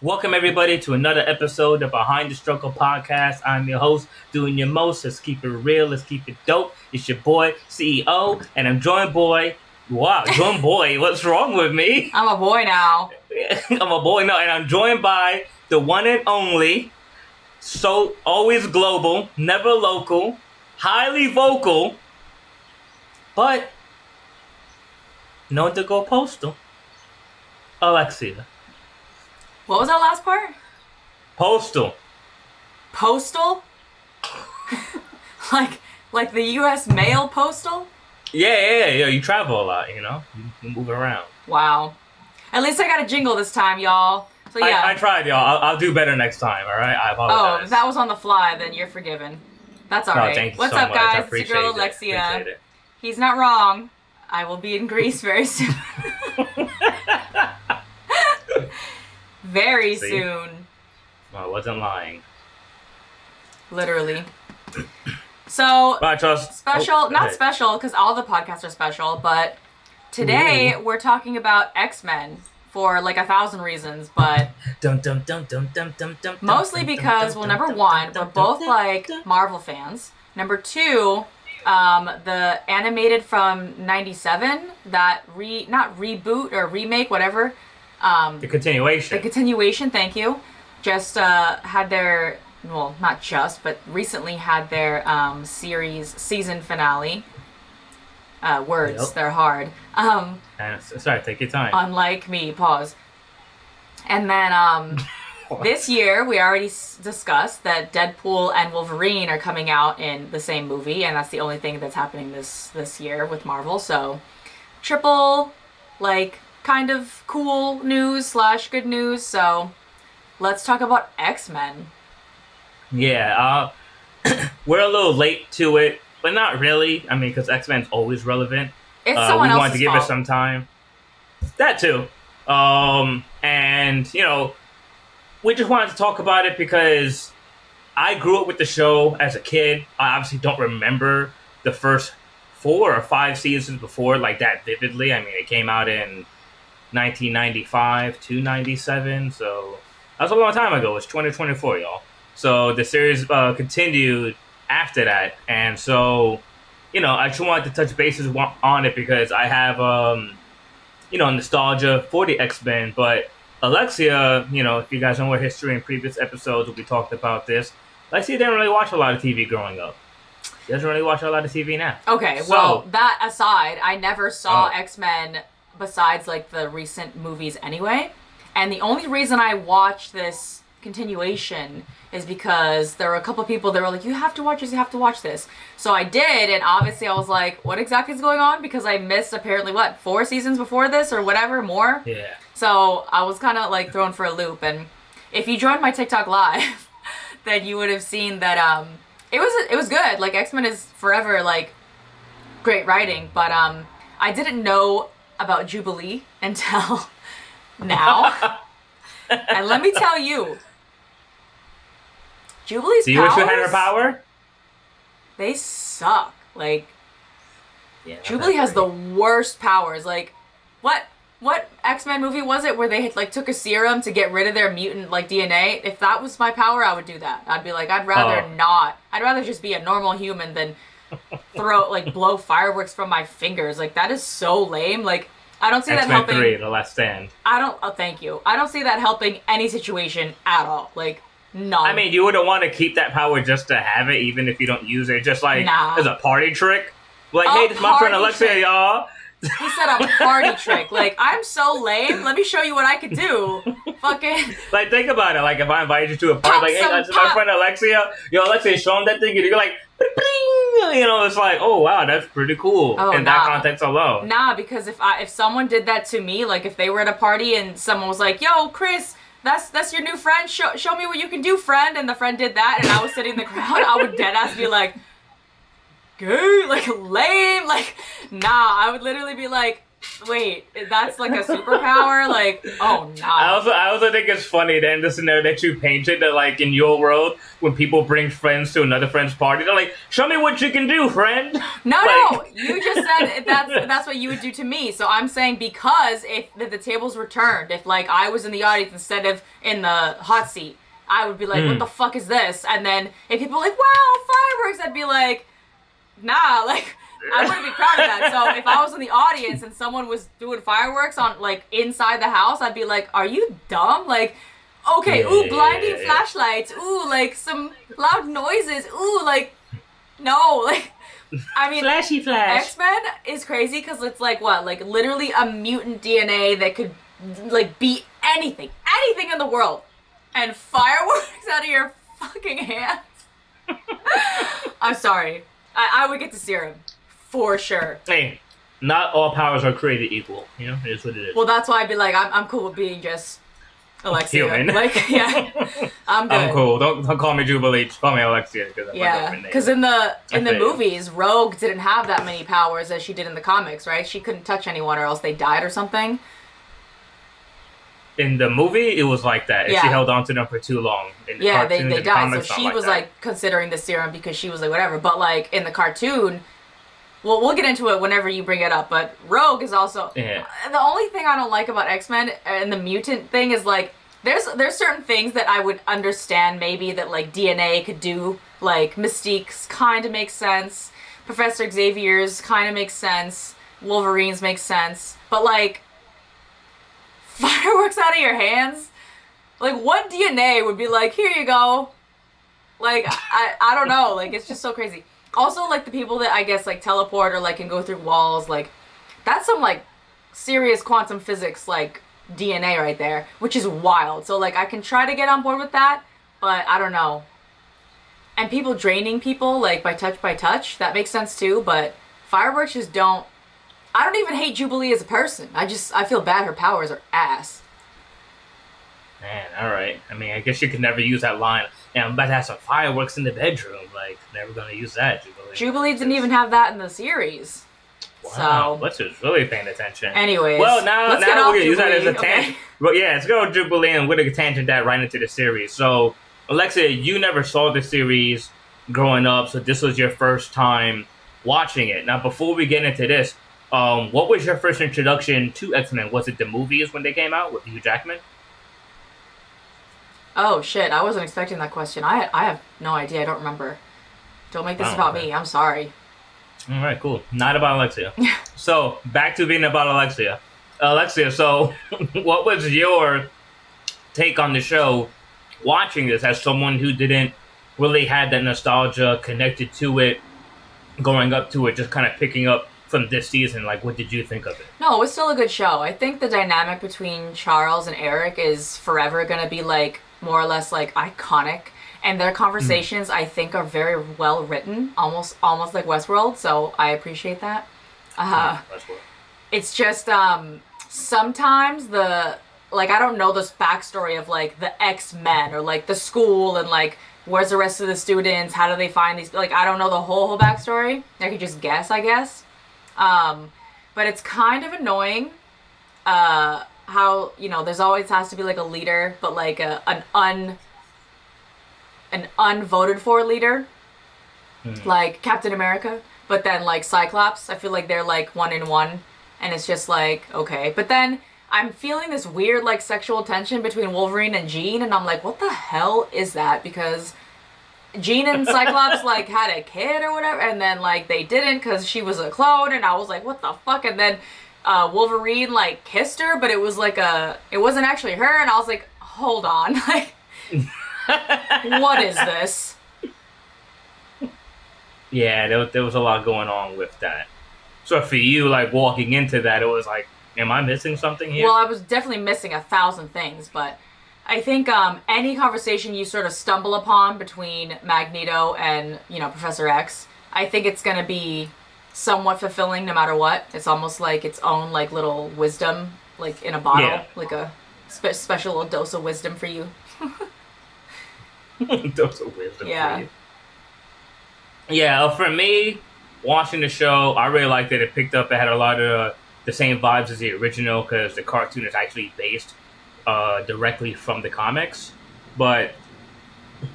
Welcome everybody to another episode of Behind the Struggle podcast. I'm your host, doing your most. Let's keep it real. Let's keep it dope. It's your boy, CEO, and I'm joined boy. What's wrong with me? I'm a boy now. I'm a boy now, and I'm joined by the one and only, so always global, never local, highly vocal, but known to go postal, Alexia. What was that last part? Postal. Postal? like the U.S. mail postal? Yeah. You travel a lot, you move around. Wow. At least I got a jingle this time, y'all. So yeah. I tried, y'all. I'll do better next time, all right? I apologize. Oh, if that was on the fly, then you're forgiven. That's all right. Thank you What's so up, much. guys? It's your girl, Alexia. He's not wrong. I will be in Greece very soon. Very soon. Well, I wasn't lying. Literally. So, special, not ahead. Special, because all the podcasts are special, but today we're talking about X-Men for like 1,000 reasons, but mostly because, well, number one, we're both like Marvel fans. Number two, the animated from 97, that not reboot or remake, whatever. The continuation, thank you. Just had their, well, not just, but recently had their season finale. Words, yep. They're hard. Sorry, take your time. Unlike me, pause. And then this year, we already discussed that Deadpool and Wolverine are coming out in the same movie, and that's the only thing that's happening this year with Marvel. So, triple, kind of cool news / good news. So let's talk about X-Men. Yeah, we're a little late to it, but not really. I mean, because X-Men's always relevant. It's someone else's fault. We wanted to give it some time. That too. And, we just wanted to talk about it because I grew up with the show as a kid. I obviously don't remember the first 4 or 5 seasons before like that vividly. I mean, it came out in 1995 to 97, so that was a long time ago. It's 2024, y'all. So the series continued after that, and so I just wanted to touch bases on it because I have nostalgia for the X-Men. But Alexia, if you guys know her history in previous episodes, we talked about this. Alexia didn't really watch a lot of TV growing up. She doesn't really watch a lot of TV now. Okay, well, that aside, I never saw X-Men besides like the recent movies anyway. And the only reason I watched this continuation is because there were a couple people that were like, you have to watch this. So I did, and obviously I was like, what exactly is going on? Because I missed apparently 4 seasons before this or whatever, more. Yeah. So I was kind of like thrown for a loop. And if you joined my TikTok live, then you would have seen that it was good. Like, X-Men is forever like great writing, but I didn't know about Jubilee until now. And let me tell you, Jubilee's powers... Do you wish you had her power? They suck. Like, Jubilee has the worst powers. Like, what X-Men movie was it where they had, took a serum to get rid of their mutant, DNA? If that was my power, I would do that. I'd be like, I'd rather not. I'd rather just be a normal human than blow fireworks from my fingers. Like, that is so lame. Like, I don't see X-Men that helping. 3, The Last Stand. Thank you. I don't see that helping any situation at all. Like, none. I mean, you wouldn't want to keep that power just to have it, even if you don't use it. Just as a party trick. Like, hey, this is my friend Alexia, trick. Y'all. He said a party trick. Like, I'm so lame. Let me show you what I could do. Fucking. Like, think about it. Like, if I invited you to a party, hey, this is my friend Alexia. Yo, Alexia, show him that thing. And you're like, bing. It's like, oh, wow, that's pretty cool. In that context alone. Nah, because if someone did that to me, like, if they were at a party and someone was like, yo, Chris, that's your new friend. Show me what you can do, friend. And the friend did that, and I was sitting in the crowd, I would deadass be like, gay, like, lame, like, nah. I would literally be like, Wait, that's like a superpower? Like, oh no. I also think it's funny that in the scenario that you painted that like in your world when people bring friends to another friend's party, they're like, "Show me what you can do, friend." No, like, no, you just said that's what you would do to me. So I'm saying because if the tables were turned, if like I was in the audience instead of in the hot seat, I would be like, "What the fuck is this?" And then if people were like, "Wow, fireworks," I'd be like, "Nah, like." I wouldn't be proud of that. So if I was in the audience and someone was doing fireworks on like inside the house, I'd be like, "Are you dumb?" Like, okay, ooh, blinding flashlights, ooh, like some loud noises, ooh, like, no, like, I mean, flashy flash. X-Men is crazy because it's like what, like literally a mutant DNA that could like beat anything in the world, and fireworks out of your fucking hands. I'm sorry, I would get the serum. For sure. Hey, not all powers are created equal. You know, it is what it is. Well, that's why I'd be like, I'm cool with being just Alexia. Human. Like, yeah, I'm good. I'm cool. Don't call me Jubilee. Just call me Alexia because that's my girlfriend name. Because in the movies, Rogue didn't have that many powers as she did in the comics, right? She couldn't touch anyone or else they died or something. In the movie, it was like that. If she held on to them for too long. In the cartoons, they the died. comics, So she was like considering the serum because she was like whatever. But like in the cartoon. Well, we'll get into it whenever you bring it up, but Rogue is also... Yeah. The only thing I don't like about X-Men and the mutant thing is, like, there's certain things that I would understand maybe that, like, DNA could do. Like, Mystique's kind of makes sense. Professor Xavier's kind of makes sense. Wolverine's makes sense. But, like, fireworks out of your hands? Like, what DNA would be like, here you go? Like, I don't know. Like, it's just so crazy. Also, like, the people that, I guess, like, teleport or, like, can go through walls, like, that's some, like, serious quantum physics, like, DNA right there, which is wild. So, like, I can try to get on board with that, but I don't know. And people draining people, like, by touch, that makes sense, too, but fireworks just don't... I don't even hate Jubilee as a person. I feel bad her powers are ass. Man, alright. I mean, I guess you could never use that line. Yeah, I'm about to have some fireworks in the bedroom. Like, never gonna use that, Jubilee. Jubilee didn't even have that in the series. Wow, so, let's just really paying attention. Anyways. Well, now we're gonna use that as a tangent. Okay. But yeah, let's go Jubilee and we're gonna tangent that right into the series. So, Alexia, you never saw the series growing up, so this was your first time watching it. Now, before we get into this, what was your first introduction to X-Men? Was it the movies when they came out with Hugh Jackman? Oh shit, I wasn't expecting that question. I have no idea. I don't remember. Don't make this about me. I'm sorry. All right, cool. Not about Alexia. So, back to being about Alexia. Alexia, so what was your take on the show watching this as someone who didn't really have that nostalgia connected to it, going up to it, just kind of picking up from this season? Like, what did you think of it? No, it was still a good show. I think the dynamic between Charles and Eric is forever going to be, like, more or less, like, iconic. And their conversations, I think, are very well written, almost like Westworld. So I appreciate that. It's just sometimes I don't know this backstory of like the X-Men or like the school and like where's the rest of the students? How do they find these? Like, I don't know the whole backstory. I could just guess, I guess. But it's kind of annoying. How, you know, there's always has to be like a leader, but like an unvoted for leader, like Captain America, but then like Cyclops, I feel like they're like one in one, and it's just like, okay. But then I'm feeling this weird like sexual tension between Wolverine and Jean, and I'm like, what the hell is that? Because Jean and Cyclops like had a kid or whatever, and then like they didn't because she was a clone, and I was like, what the fuck? And then Wolverine like kissed her, but it was like it wasn't actually her, and I was like, hold on, like what is this? Yeah, there was a lot going on with that. So for you, like walking into that, it was like, am I missing something here? Well, I was definitely missing 1,000 things, but I think any conversation you sort of stumble upon between Magneto and, you know, Professor X, I think it's going to be somewhat fulfilling no matter what. It's almost like its own like little wisdom, like in a bottle, like a special little dose of wisdom for you. Dose of wisdom for you. Yeah, for me, watching the show, I really liked it. It picked up. It had a lot of the same vibes as the original because the cartoon is actually based directly from the comics. But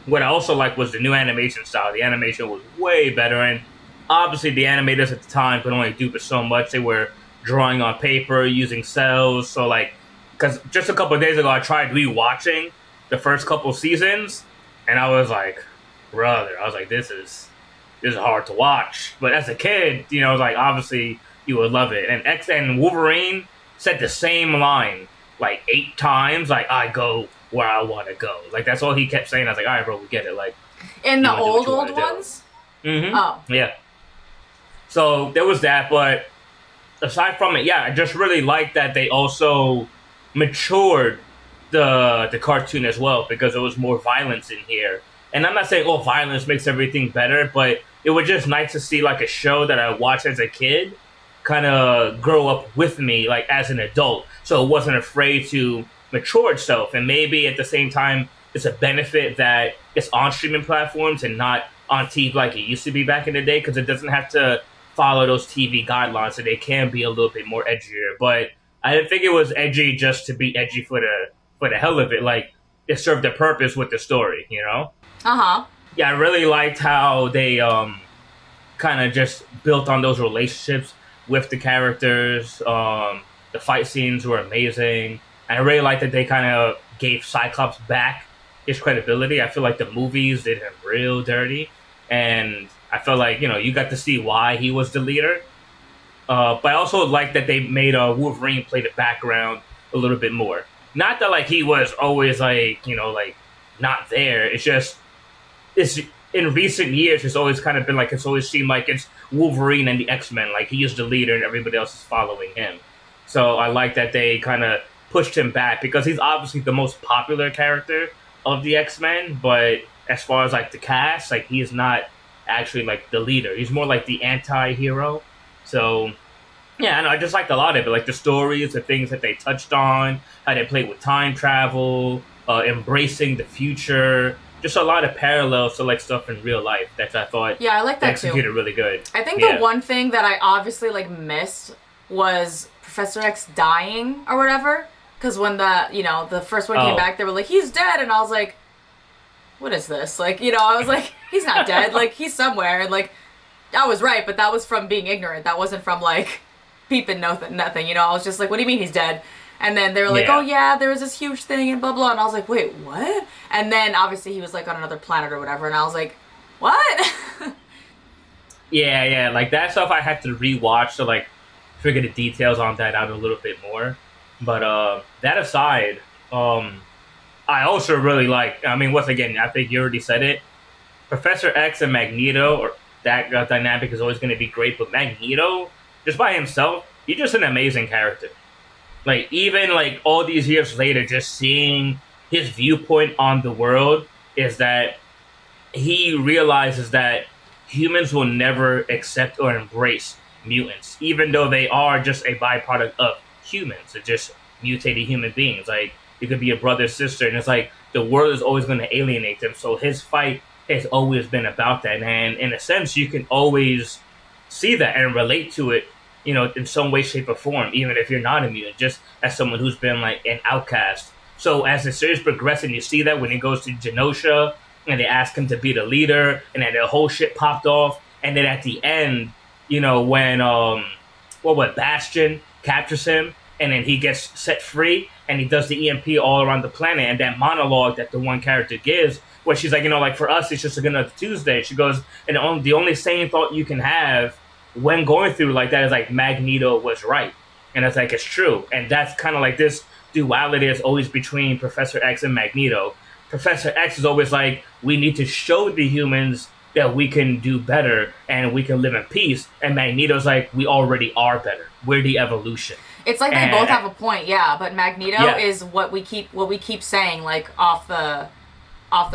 what I also liked was the new animation style. The animation was way better, and obviously the animators at the time could only do but so much. They were drawing on paper using cells. So like, because just a couple of days ago, I tried rewatching the first couple seasons, and I was like, brother, I was like, this is hard to watch. But as a kid, like obviously you would love it. And X and Wolverine said the same line like 8 times. Like I go where I want to go. Like that's all he kept saying. I was like, all right, bro, we get it. Like in the old ones. Mm-hmm. Oh yeah. So there was that, but aside from it, yeah, I just really liked that they also matured the cartoon as well because there was more violence in here. And I'm not saying violence makes everything better, but it was just nice to see like a show that I watched as a kid kind of grow up with me like as an adult, so it wasn't afraid to mature itself. And maybe at the same time, it's a benefit that it's on streaming platforms and not on TV like it used to be back in the day because it doesn't have to follow those TV guidelines, so they can be a little bit more edgier. But I didn't think it was edgy just to be edgy for the hell of it. Like it served a purpose with the story, Uh-huh. Yeah, I really liked how they kind of just built on those relationships with the characters. The fight scenes were amazing. And I really liked that they kind of gave Cyclops back his credibility. I feel like the movies did him real dirty. And I felt like, you got to see why he was the leader. But I also like that they made Wolverine play the background a little bit more. Not that, like, he was always, like, like, not there. It's just, it's in recent years, it's always kind of been like, it's always seemed like it's Wolverine and the X-Men. Like, he is the leader and everybody else is following him. So I like that they kind of pushed him back because he's obviously the most popular character of the X-Men. But as far as, like, the cast, like, he is not actually, like, the leader. He's more like the anti-hero. So, yeah, I just liked a lot of it. Like, the stories, the things that they touched on, how they played with time travel, embracing the future. Just a lot of parallels to, like, stuff in real life that I thought I like that executed too. really good. I think the one thing that I obviously, like, missed was Professor X dying or whatever. Because when the first one came back, they were like, he's dead. And I was like, what is this? Like, I was like, he's not dead. Like, he's somewhere. And, like, I was right, but that was from being ignorant. That wasn't from, like, peeping nothing. I was just like, what do you mean he's dead? And then they were like, oh, yeah, there was this huge thing and blah, blah. And I was like, wait, what? And then, obviously, he was, like, on another planet or whatever. And I was like, what? Yeah. Like, that stuff I had to rewatch to, like, figure the details on that out a little bit more. But that aside, I also really like, once again, I think you already said it, Professor X and Magneto, or that dynamic is always going to be great, but Magneto, just by himself, he's just an amazing character. Like, even, like, all these years later, just seeing his viewpoint on the world is that he realizes that humans will never accept or embrace mutants, even though they are just a byproduct of humans. They're just mutated human beings. Like, it could be a brother, sister, and it's like the world is always going to alienate them. So his fight has always been about that. And in a sense, you can always see that and relate to it, in some way, shape, or form, even if you're not a mutant, just as someone who's been, like, an outcast. So as the series progresses, you see that when he goes to Genosha, and they ask him to be the leader, and then the whole shit popped off. And then at the end, when, Bastion captures him, and then he gets set free, and he does the EMP all around the planet, and that monologue that the one character gives, where she's like, like, for us, it's just another Tuesday. She goes, and the only sane thought you can have when going through like that is, like, Magneto was right. And it's like, it's true. And that's kind of like this duality is always between Professor X and Magneto. Professor X is always like, we need to show the humans that we can do better and we can live in peace. And Magneto's like, we already are better. We're the evolution. It's like they both have a point, yeah. But Magneto is what we keep saying, like, off the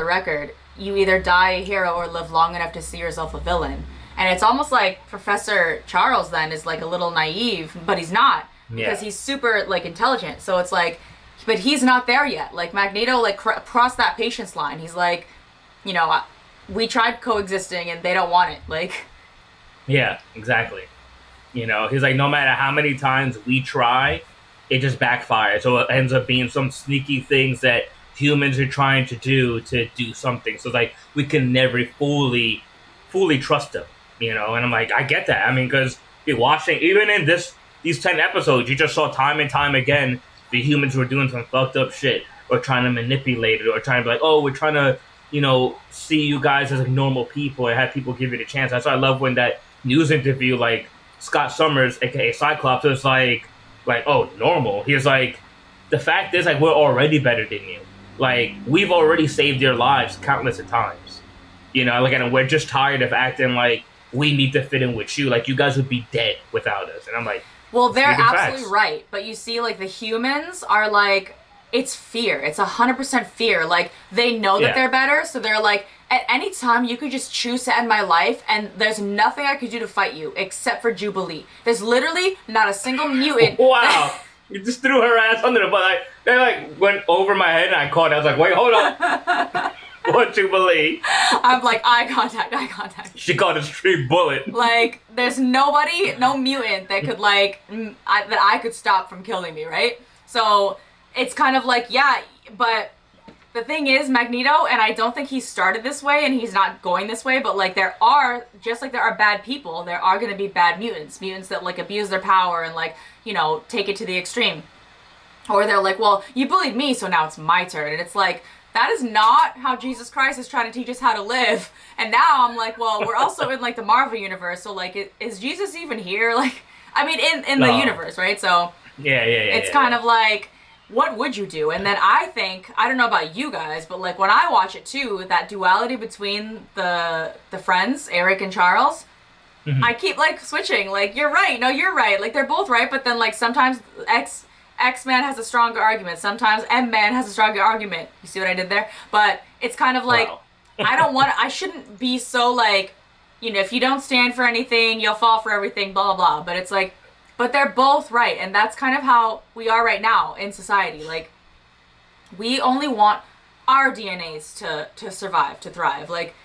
record. You either die a hero or live long enough to see yourself a villain. And it's almost like Professor Charles then is, like, a little naive, but he's not, because he's super, like, intelligent. So it's like, but he's not there yet. Like, Magneto, like, crossed that patience line. He's like, we tried coexisting and they don't want it. Like, yeah, exactly. You know, he's like, no matter how many times we try, it just backfires. So it ends up being some sneaky things that humans are trying to do something. So it's like we can never fully trust them. You know, and I'm like, I get that. I mean, because you're watching, even in these 10 episodes, you just saw time and time again the humans were doing some fucked up shit or trying to manipulate it or trying to be like, oh, we're trying to, you know, see you guys as like normal people and have people give you the chance. That's why I love when that news interview, like Scott Summers, aka Cyclops, was like, oh, normal. He was like, the fact is, like, we're already better than you. Like, we've already saved your lives countless of times. You know, like, and we're just tired of acting like we need to fit in with you. Like, you guys would be dead without us. And I'm like, well, they're absolutely facts. right. But you see, like, the humans are like, it's fear. It's 100% fear. Like, they know that they're better, so they're like, at any time, you could just choose to end my life, and there's nothing I could do to fight you except for Jubilee. There's literally not a single mutant. Wow. You just threw her ass under the bus. Like, they like went over my head, and I caught it. I was like, wait, hold on. What Jubilee? I'm like, eye contact. She caught a straight bullet. Like, there's nobody, no mutant that could, like, that I could stop from killing me, right? So, it's kind of like, yeah, but the thing is, Magneto, and I don't think he started this way, and he's not going this way, but, like, there are, just like there are bad people, there are going to be bad mutants that, like, abuse their power and, like, you know, take it to the extreme. Or they're like, well, you bullied me, so now it's my turn. And it's like, that is not how Jesus Christ is trying to teach us how to live. And now I'm like, well, we're also in, like, the Marvel universe, so, like, is Jesus even here? Like, I mean, in the universe, right? So, yeah. It's kind of like, what would you do? And then I think, I don't know about you guys, but, like, when I watch it too, that duality between the friends, Eric and Charles, I keep, like, switching. Like, you're right. No, you're right. Like, they're both right, but then, like, sometimes X-Man has a stronger argument. Sometimes M-Man has a stronger argument. You see what I did there? But it's kind of like, wow. I shouldn't be so, like, you know, if you don't stand for anything, you'll fall for everything, blah, blah, blah. But it's like, but they're both right. And that's kind of how we are right now in society. Like, we only want our DNAs to survive, to thrive. Like,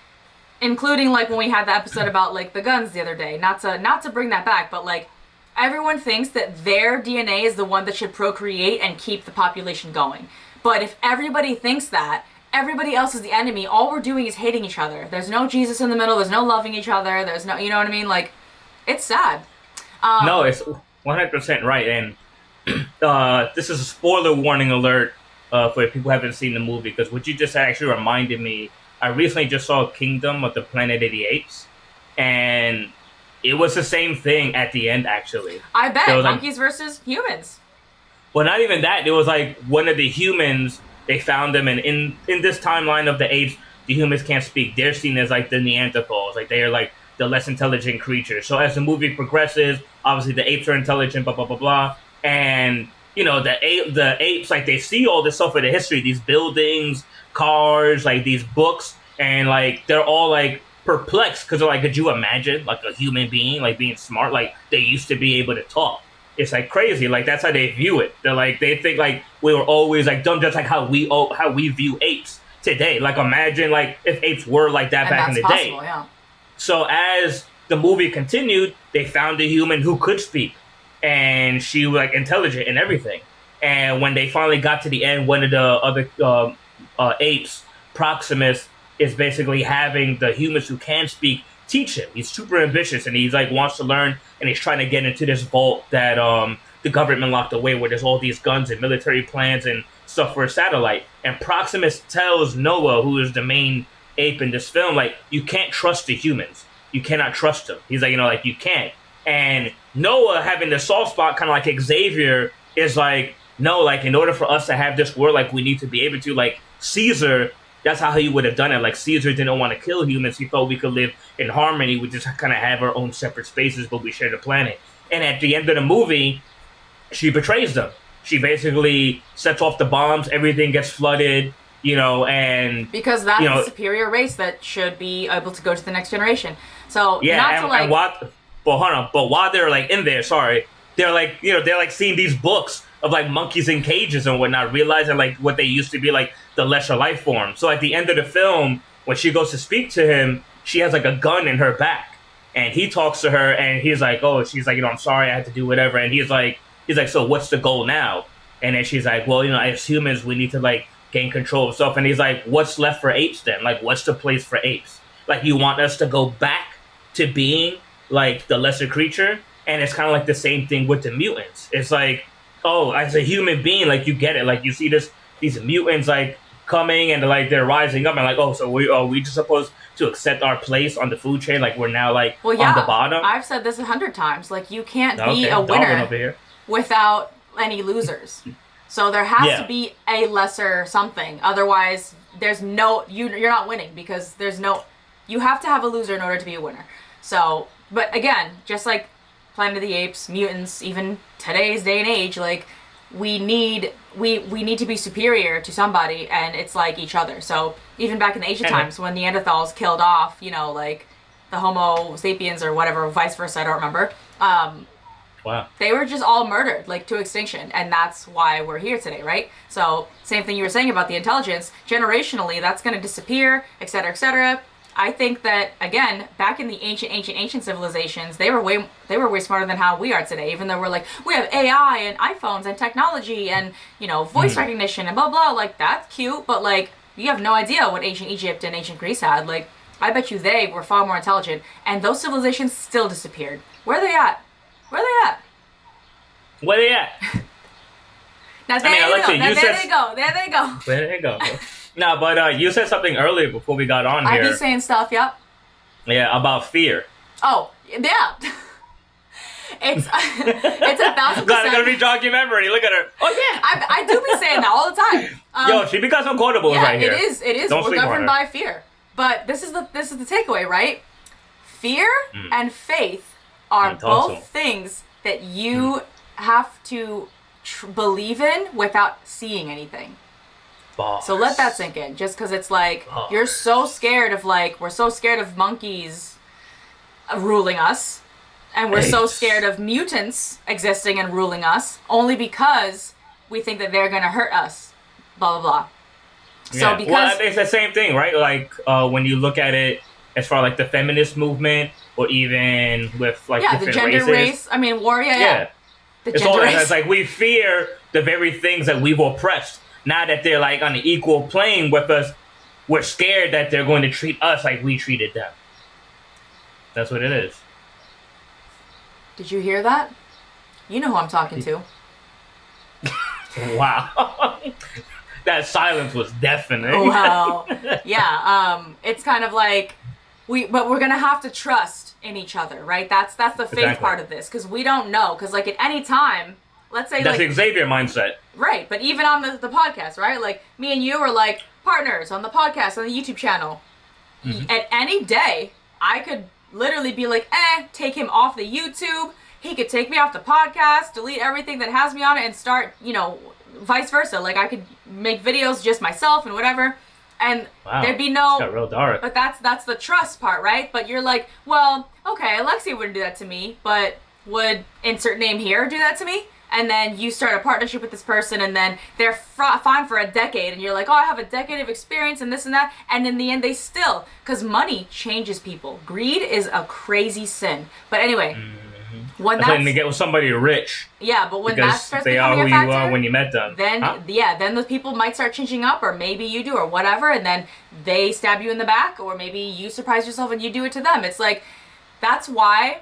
including, like, when we had the episode about, like, the guns the other day. Not to bring that back, but, like, everyone thinks that their DNA is the one that should procreate and keep the population going. But if everybody thinks that, everybody else is the enemy. All we're doing is hating each other. There's no Jesus in the middle. There's no loving each other. There's no, you know what I mean? Like, it's sad. No, it's 100% right. And this is a spoiler warning alert for people who haven't seen the movie, because what you just actually reminded me, I recently just saw Kingdom of the Planet of the Apes, and it was the same thing at the end, actually. I bet. Monkeys versus humans. Well, not even that. It was like one of the humans, they found them, and in this timeline of the apes, the humans can't speak. They're seen as like the Neanderthals. Like, they are like the less intelligent creatures. So as the movie progresses, obviously the apes are intelligent, blah, blah, blah, blah. And, you know, the apes, like, they see all this stuff in the history, these buildings, cars, like these books, and like they're all like perplexed because they're like, could you imagine like a human being like being smart? Like, they used to be able to talk. It's like crazy. Like, that's how they view it. They're like, they think like we were always like dumb, just like how we view apes today. Like, imagine like if apes were like that back in the day. Yeah. So as the movie continued, they found a human who could speak, and she was like intelligent and everything. And when they finally got to the end, one of the other apes, Proximus, is basically having the humans who can speak teach him. He's super ambitious, and he's like wants to learn, and he's trying to get into this vault that the government locked away, where there's all these guns and military plans and stuff for a satellite. And Proximus tells Noah, who is the main ape in this film, like, you can't trust the humans. You cannot trust them. He's like, you know, like, you can't. And Noah, having the soft spot, kind of like Xavier, is like, no, like, in order for us to have this world, like, we need to be able to, like, Caesar, that's how he would have done it. Like, Caesar didn't want to kill humans. He thought we could live in harmony. We just kind of have our own separate spaces, but we share the planet. And at the end of the movie, she betrays them. She basically sets off the bombs. Everything gets flooded, you know, and... Because that's the superior race that should be able to go to the next generation. So, yeah, not to, like... But while they're, like, in there, they're, like, you know, they're, like, seeing these books of, like, monkeys in cages and whatnot, realizing, like, what they used to be, like, the lesser life form. So at the end of the film, when she goes to speak to him, she has, like, a gun in her back. and he talks to her, and he's like, "Oh," she's like, "I'm sorry, I had to do whatever," and he's like, "So what's the goal now?" And then she's like, "Well, as humans, we need to like gain control of stuff." And he's like, "What's left for apes then? Like, what's the place for apes? Like, you want us to go back to being like the lesser creature?" And it's kind of like the same thing with the mutants. It's like, oh, as a human being, like you get it, like you see these mutants like coming and like they're rising up and like, oh, so we just supposed to accept our place on the food chain? Like we're now like on the bottom. I've said this 100 times. Like you can't be a winner without any losers. So there has to be a lesser something. Otherwise, there's no you're not winning because you have to have a loser in order to be a winner. So, but again, just like Planet of the Apes, mutants, even today's day and age, like we need to be superior to somebody, and it's like each other. So even back in the ancient times when Neanderthals killed off, like the Homo sapiens or whatever, vice versa, I don't remember. Wow. They were just all murdered, like to extinction, and that's why we're here today, right? So same thing you were saying about the intelligence, generationally, that's going to disappear, et cetera, et cetera. I think that, again, back in the ancient civilizations, they were way smarter than how we are today, even though we're like, we have AI and iPhones and technology and, voice recognition and blah, blah, like, that's cute, but, like, you have no idea what ancient Egypt and ancient Greece had. Like, I bet you they were far more intelligent, and those civilizations still disappeared. Where are they at? Where are they at? Where they at? Now, there they go. There they go. No, but you said something earlier before we got on here. I be saying stuff, yep. Yeah, about fear. Oh, yeah. It's 1,000%. God, I'm gonna be jogging memory. Look at her. Oh yeah, I do be saying that all the time. Yo, she becomes unquotable right here. It is. We're governed by fear. But this is the takeaway, right? Fear and faith are both things that you have to believe in without seeing anything. Bars. So let that sink in. Just because it's like you're so scared of we're so scared of monkeys ruling us, and we're so scared of mutants existing and ruling us only because we think that they're gonna hurt us. Blah blah blah. Yeah. So because it's the same thing, right? Like when you look at it as far like the feminist movement, or even with like different the gender races. Race. I mean, warrior. Yeah. The it's gender all race. It's like we fear the very things that we've oppressed. Now that they're like on an equal plane with us, we're scared that they're going to treat us like we treated them. That's what it is. Did you hear that? You know who I'm talking to. Wow. That silence was deafening. Wow. Yeah. It's kind of like but we're gonna have to trust in each other, right? That's the faith part of this, because we don't know. Because like at any time, let's say that's the Xavier mindset, right? But even on the podcast, right? Like me and you were like partners on the podcast on the YouTube channel. At any day, I could literally be like, take him off the YouTube. He could take me off the podcast, delete everything that has me on it, and start, vice versa. Like I could make videos just myself and whatever, and there'd be no. It's got real dark. But that's the trust part, right? But you're like, well, okay, Alexia wouldn't do that to me, but would insert name here do that to me? And then you start a partnership with this person, and then they're fine for a decade, and you're like, oh, I have a decade of experience and this and that, and in the end they still, because money changes people. Greed is a crazy sin. But anyway, when that's to get with somebody rich. Yeah, but when that starts they becoming are who a factor, you are when you met them. Then then the people might start changing up, or maybe you do, or whatever, and then they stab you in the back, or maybe you surprise yourself and you do it to them. It's like, that's why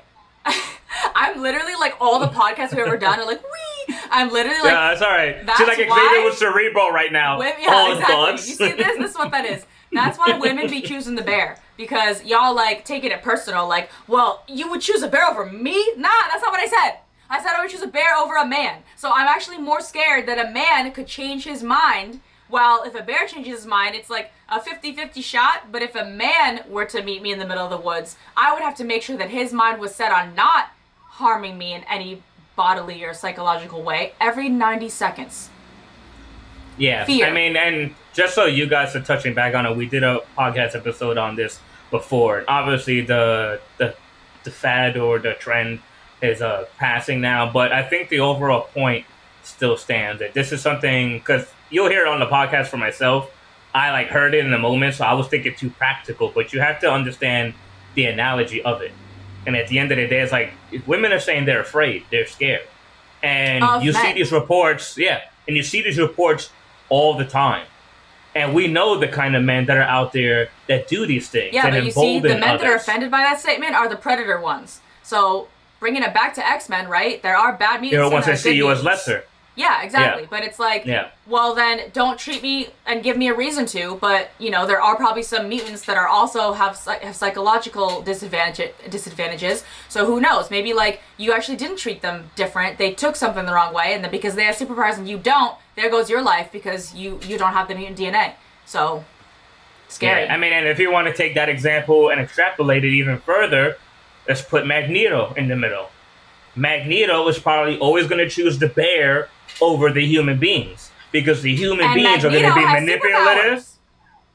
I'm literally like, all the podcasts we've ever done are like, wee. I'm literally like, yeah, that's all right. She's like Xavier with Cerebro right now. Exactly. You see this? This is what that is. That's why women be choosing the bear, because y'all like taking it personal. Like, well, you would choose a bear over me? Nah, that's not what I said. I said I would choose a bear over a man. So I'm actually more scared that a man could change his mind. While if a bear changes his mind, it's like a 50-50 shot. But if a man were to meet me in the middle of the woods, I would have to make sure that his mind was set on not harming me in any bodily or psychological way every 90 seconds. Yeah. Fear. I mean, and just so you guys are touching back on it, we did a podcast episode on this before. Obviously, the fad or the trend is passing now, but I think the overall point still stands. That this is something, because you'll hear it on the podcast for myself. I like heard it in the moment, so I was thinking too practical, but you have to understand the analogy of it. And at the end of the day, it's like women are saying they're afraid, they're scared, and Of you see men. these reports, yeah, and you see these reports all the time. And we know the kind of men that are out there that do these things Yeah, and but you see, the embolden men that are others. offended by that statement are the predator ones. So bringing it back to X-Men, right? There are bad mutants. They're the and ones there that are see good you as mutants. lesser. Yeah, exactly. Yeah. But it's like, Yeah. well, then don't treat me and give me a reason to. But there are probably some mutants that are also have psychological disadvantages. So who knows? Maybe like you actually didn't treat them different. They took something the wrong way, and then because they have superpowers and you don't, there goes your life because you don't have the mutant DNA. So scary. Yeah. I mean, and if you want to take that example and extrapolate it even further, let's put Magneto in the middle. Magneto is probably always going to choose the bear over the human beings because the human And beings are going to Magneto be has manipulative. superpowers.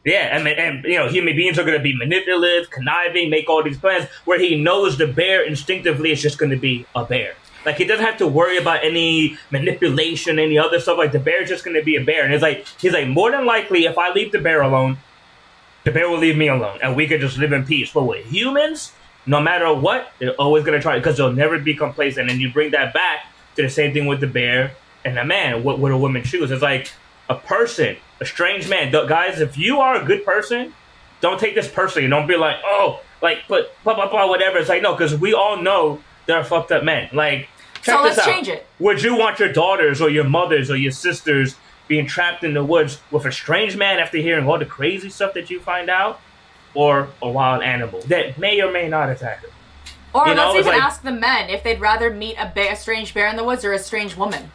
Yeah, and human beings are going to be manipulative, conniving, make all these plans where he knows the bear instinctively is just going to be a bear. Like he doesn't have to worry about any manipulation, any other stuff. Like the bear's just going to be a bear, and he's like more than likely if I leave the bear alone, the bear will leave me alone, and we could just live in peace. But with humans, no matter what, they're always going to try because they'll never be complacent. And you bring that back to the same thing with the bear and the man. What would a woman choose? It's like a person, a strange man. Guys, if you are a good person, don't take this personally. Don't be like, oh, like, but blah, blah, blah, whatever. It's like, no, because we all know they're fucked up men. Like, check So this let's out. change it. Would you want your daughters or your mothers or your sisters being trapped in the woods with a strange man after hearing all the crazy stuff that you find out? Or a wild animal that may or may not attack them? Or You know, let's it's even like- ask the men if they'd rather meet a strange bear in the woods or a strange woman.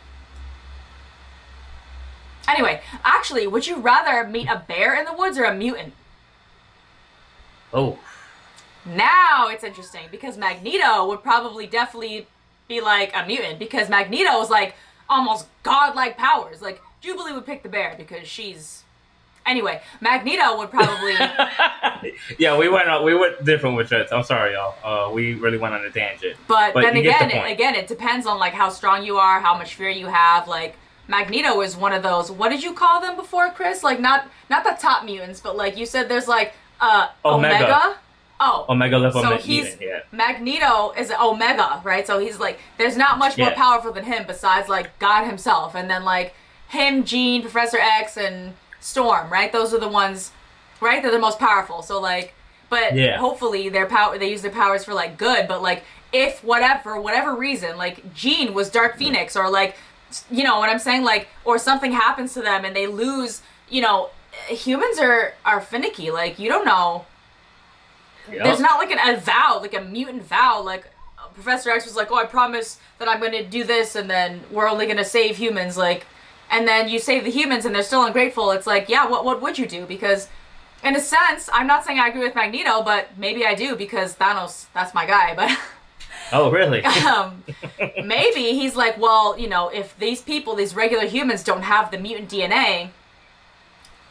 Anyway, actually, would you rather meet a bear in the woods or a mutant? Oh, Now it's interesting because Magneto would probably definitely be like a mutant because Magneto is like almost godlike powers. Like Jubilee would pick the bear because she's. Anyway, Magneto would probably. yeah, we went different with that. I'm sorry, y'all. We really went on a tangent. But then you get the again, point. it depends on like how strong you are, how much fear you have. Like Magneto is one of those. What did you call them before, Chris? Like not the top mutants, but like you said, there's like Omega. Oh, Omega level so mutant, yeah. Magneto is Omega, right? So he's like, there's not much more Yeah. powerful than him besides like God himself, and then like him, Jean, Professor X, and Storm, right? Those are the ones, right? They're the most powerful. So like, but Yeah. hopefully they use their powers for like good. But like, if whatever reason, like Jean was Dark Phoenix, or like, you know what I'm saying, like, or something happens to them and they lose, humans are finicky. Like you don't know. Yep. There's not like a vow, like a mutant vow. Like Professor X was like, "Oh, I promise that I'm going to do this, and then we're only going to save humans." Like, and then you save the humans, and they're still ungrateful. It's like, yeah, what would you do? Because, in a sense, I'm not saying I agree with Magneto, but maybe I do because Thanos, that's my guy. But Oh, really? maybe he's like, well, if these people, these regular humans, don't have the mutant DNA,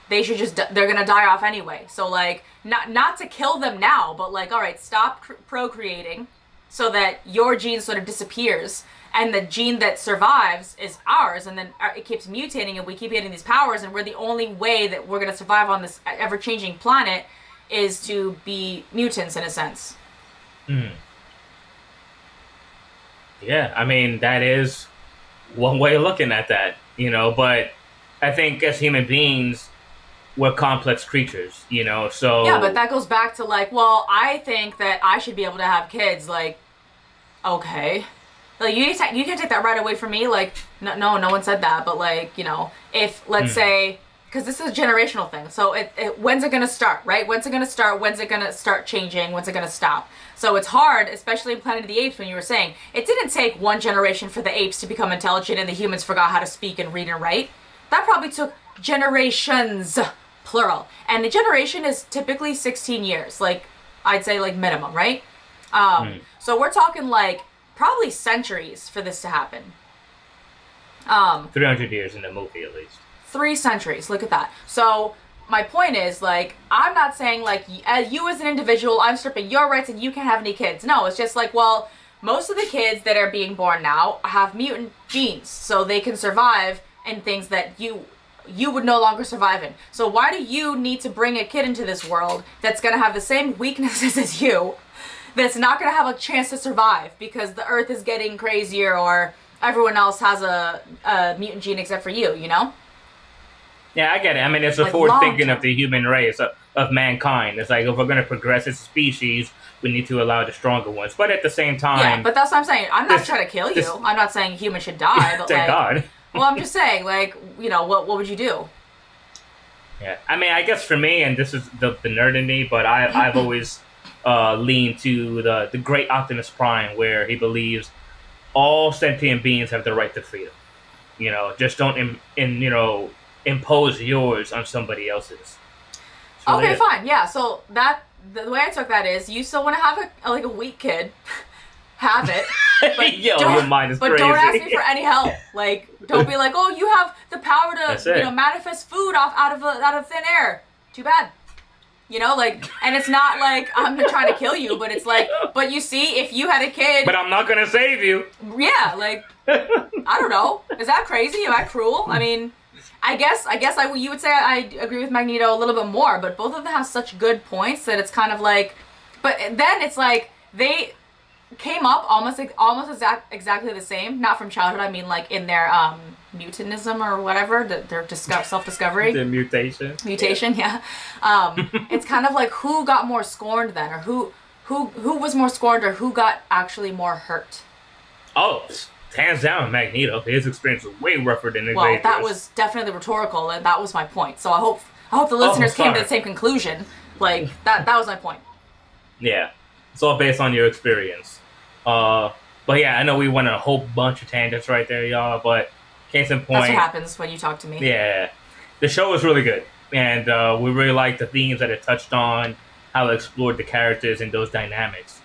they should they're gonna die off anyway. So like, not to kill them now, but like, all right, stop procreating so that your gene sort of disappears, and the gene that survives is ours, and then it keeps mutating, and we keep getting these powers, and we're the only way that we're gonna survive on this ever-changing planet is to be mutants in a sense. Yeah, I mean, that is one way of looking at that, but I think as human beings, we're complex creatures, so... Yeah, but that goes back to like, well, I think that I should be able to have kids, like, okay. Like, you can't take that right away from me, like, no one said that, but like, if, let's say, because this is a generational thing, so when's it gonna start, right? When's it gonna start? When's it gonna start changing? When's it gonna stop? So it's hard, especially in Planet of the Apes, when you were saying, it didn't take one generation for the apes to become intelligent and the humans forgot how to speak and read and write. That probably took generations, plural. And a generation is typically 16 years, like, I'd say, like, minimum, right? So we're talking, like, probably centuries for this to happen. 300 years in the movie, at least. 3 centuries, look at that. So my point is, like, I'm not saying, like, you as an individual, I'm stripping your rights and you can't have any kids. No, it's just like, well, most of the kids that are being born now have mutant genes, so they can survive in things that you would no longer survive in. So why do you need to bring a kid into this world that's going to have the same weaknesses as you, that's not going to have a chance to survive because the Earth is getting crazier or everyone else has a mutant gene except for you, you know? Yeah, I get it. I mean, it's a Like, forward thinking long of the human race, of mankind. It's like, if we're going to progress as a species, we need to allow the stronger ones. But at the same time... Yeah, but that's what I'm saying. I'm not trying to kill you. I'm not saying humans should die, but thank like... God. Well, I'm just saying, like, you know, what would you do? Yeah, I mean, I guess for me, and this is the nerd in me, but I've always leaned to the great Optimus Prime, where he believes all sentient beings have the right to freedom. You know, just don't impose yours on somebody else's. Okay, fine. Yeah. So the way I took that is, you still want to have a weak kid, have it. But your mind is crazy. Don't ask me for any help. Like, don't be like, oh, you have the power to manifest food out of thin air. Too bad. You know, like, and it's not like I'm trying to kill you, but it's like, but you see, if you had a kid, but I'm not gonna save you. Yeah, like, I don't know. Is that crazy? Am I cruel? I mean, I guess you would say I agree with Magneto a little bit more, but both of them have such good points that it's kind of like, but then it's like they came up almost exactly the same. Not from childhood. I mean, like in their mutanism or whatever, their self-discovery. The mutation. Yeah. It's kind of like who got more scorned then, or who was more scorned, or who got actually more hurt. Oh, hands down, Magneto. His experience was way rougher than Xavier's. Well, that was definitely rhetorical, and that was my point. So I hope the listeners came to the same conclusion. Like that was my point. Yeah, it's all based on your experience. But yeah, I know we went on a whole bunch of tangents right there, y'all. But case in point, that's what happens when you talk to me. Yeah, the show was really good, and we really liked the themes that it touched on, how it explored the characters and those dynamics.